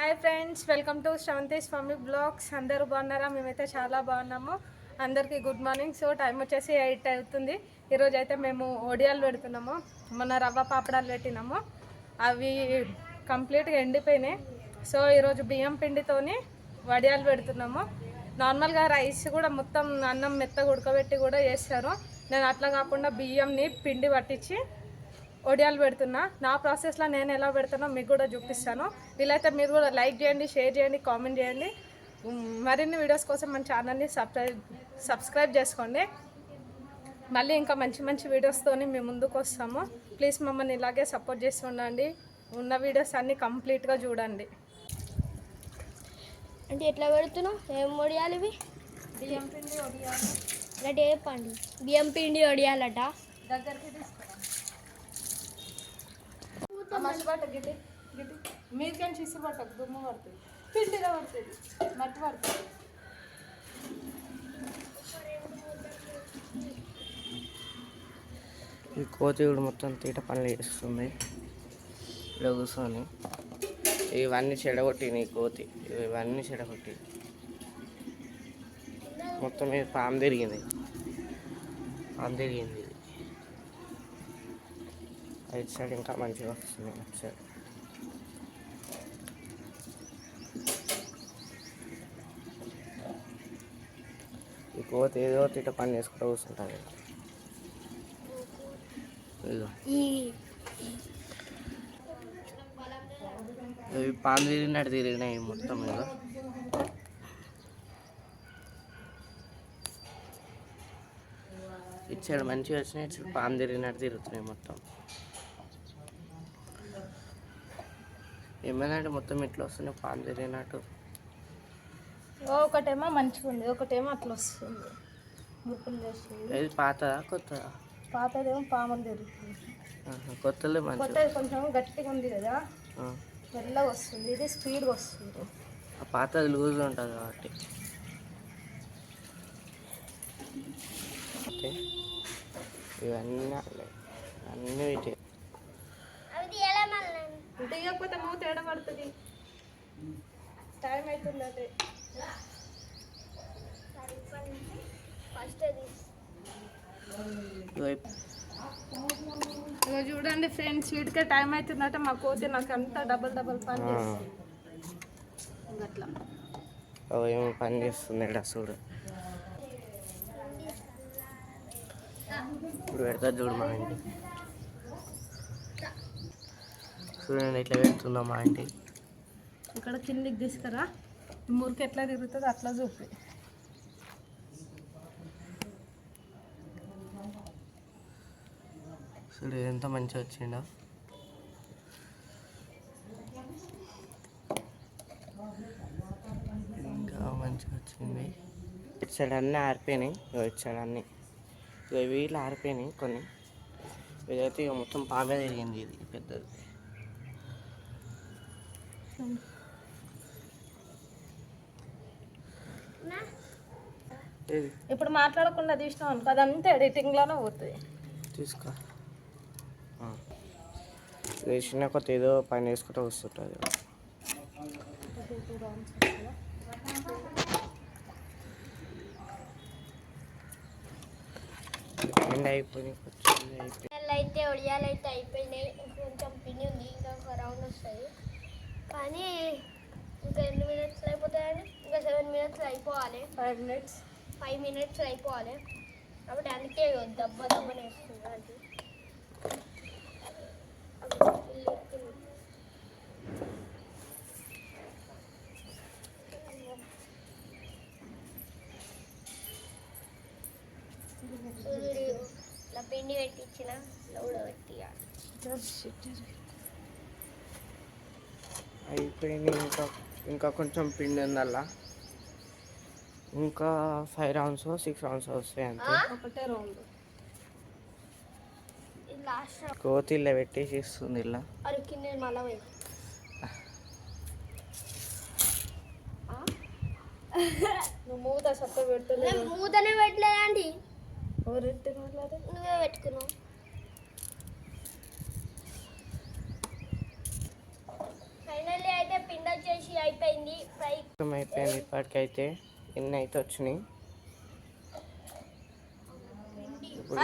Hi friends, welcome to Sravanthi's mummy blogs. అందరూ బాగున్నారా? మేమైతే చాలా బాగున్నాము. అందరికీ గుడ్ మార్నింగ్. సో టైం వచ్చేసి 8 అవుతుంది. ఈరోజు అయితే మేము ఒడియాలు పెడుతున్నాము. మొన్న రవ్వ పాపడాలు పెట్టినాము, అవి కంప్లీట్గా ఎండిపోయినాయి. సో ఈరోజు బియ్యం పిండితోని వడియాలు పెడుతున్నాము. నార్మల్గా రైస్ కూడా మొత్తం అన్నం మెత్తగా ఉడకబెట్టి కూడా చేస్తారు. నేను అట్లా కాకుండా బియ్యంని పిండి పట్టించి ఒడియాలు పెడుతున్నా. నా ప్రాసెస్లో నేను ఎలా పెడుతున్నా మీకు కూడా చూపిస్తాను. వీలైతే మీరు కూడా లైక్ చేయండి, షేర్ చేయండి, కామెంట్ చేయండి. మరిన్ని వీడియోస్ కోసం మన ఛానల్ని సబ్స్క్రైబ్ చేసుకోండి. మళ్ళీ ఇంకా మంచి మంచి వీడియోస్తోని మేము ముందుకు వస్తాము. ప్లీజ్ మమ్మల్ని ఇలాగే సపోర్ట్ చేసి ఉండండి. ఉన్న వీడియోస్ అన్నీ కంప్లీట్గా చూడండి. అంటే ఎట్లా పెడుతున్నావు? ఏం వడియాలు ఇవి? బియ్యం పిండి ఒడియాలు. అంటే ఏ పండు? బియ్యం పిండి వడియాలట. దగ్గరికి తీసుకురా. మర్చిపట్ట గిటి గిటి మీరికని చిసి పట్టకు, దుమ్ము పడుతుంది, పిండిగా పడుతుంది, మట్టి పడుతుంది. ఈ కోతి కూడా మొత్తం తీట పనులు చేస్తుంది ఇలా కూర్చొని. ఇవన్నీ చెడగొట్టినాయి కోతి, ఇవన్నీ చెడగొట్టి మొత్తం మీద పాము తిరిగింది. ఇది రైట్ సైడ్ ఇంకా మంచిగా వస్తుంది. లెఫ్ట్ సైడ్ ఈ కోతి ఏదో తిట్ట పని చేసుకుంటూ కూర్చుంటుంది. ఇవి పాము తిరిగినట్టు తిరిగినాయి మొత్తం మీద. ఇచ్చాడు మంచిగా వచ్చినాయి, ఇచ్చాడు పాము తిరిగినట్టు తిరుగుతున్నాయి మొత్తం. ఏమైందంటే మొత్తం ఇట్లా వస్తున్నాయి పాము తిరిగినట్టు. ఒకటేమో మంచిగా ఉంది, ఒకటేమో అట్లా వస్తుంది, ముక్కులు చేస్తుంది. ఇది పాతదా కొత్తదా? పాతదేమో పాములు తిరుగుతుంది, కొత్తలే మంచి. కొత్తది కొంచెం గట్టిగా ఉంది కదా, మెల్లగా వస్తుంది. ఇది స్పీడ్గా వస్తుంది. ఆ పాతది లూజ్గా ఉంటుంది కాబట్టి. ఇవన్నీ అన్నీ వీటి తీయకపోతే మూత తేడా పడుతుంది. టైం అవుతుంది. అదే ఇక చూడండి ఫ్రెండ్స్, వీటికే టైం అవుతుందంటే మా కోతి నాకు అంతా డబల్ పని చేస్తుంది. అట్లా ఏమో పని చేస్తుంది ఇక్కడ చూడు. ఇప్పుడు పెడతా చూడు మా ఇంటి. చూడండి ఇట్లా పెడుతుందా మా ఇంటి. ఇక్కడ కిందికి తీసుకురా, మురికి ఎట్లా తిరుగుతుంది అట్లా చూపి. చూడు ఎంత మంచిగా వచ్చిందో. ఇంకా మంచిగా వచ్చింది. ఇటు సైడ్ అన్నీ ఆరిపోయినాయి, ఇటు సైడ్ అన్నీ వీళ్ళు ఆరిపోయినాయి కొన్ని. ఇదైతే ఇక మొత్తం పామే తిరిగింది. ఇది పెద్దది. ఇప్పుడు మాట్లాడకుండా తీసినాం అనుకో, అదంతా ఎడిటింగ్లోనే పోతుంది. తీసుకో. వేసిన కొత్త ఏదో పని వేసుకుంటూ వస్తుంటుంది. అయితే ఒడియాలు అయితే అయిపోయినాయి. కొంచెం పిండి ఉంది, ఇంకా ఒక రౌండ్ వస్తుంది. కానీ ఇంకా ఎన్ని మినిట్స్ అయిపోతాయండి? ఇంకా 7 minutes అయిపోవాలి. 5 minutes అయిపోవాలి. కాబట్టి అందుకే దబ్బనే వేస్తుంది. అది ఇలా పిండి పెట్టించిన ఉడబెట్టి అయిపోయింది. ఇంకా కొంచెం పిండి ఉంది అలా. ఇంకా 5 rounds 6 rounds వస్తాయి అంతే. ఒకటే రౌండ్. కోతి ఇలా పెట్టేసి ఇస్తుంది. ఇలా కింద మళ్ళీ నువ్వు మూత సత్త పెడుతుంది. మూతనే పెట్టలేదండి. నువ్వే పెట్టుకున్నావు. ఫైనల్లీ అయితే పిండి వచ్చేసి మొత్తం అయిపోయింది ఇప్పటికైతే. ఎన్ని అయితే వచ్చినాయి ఇప్పుడు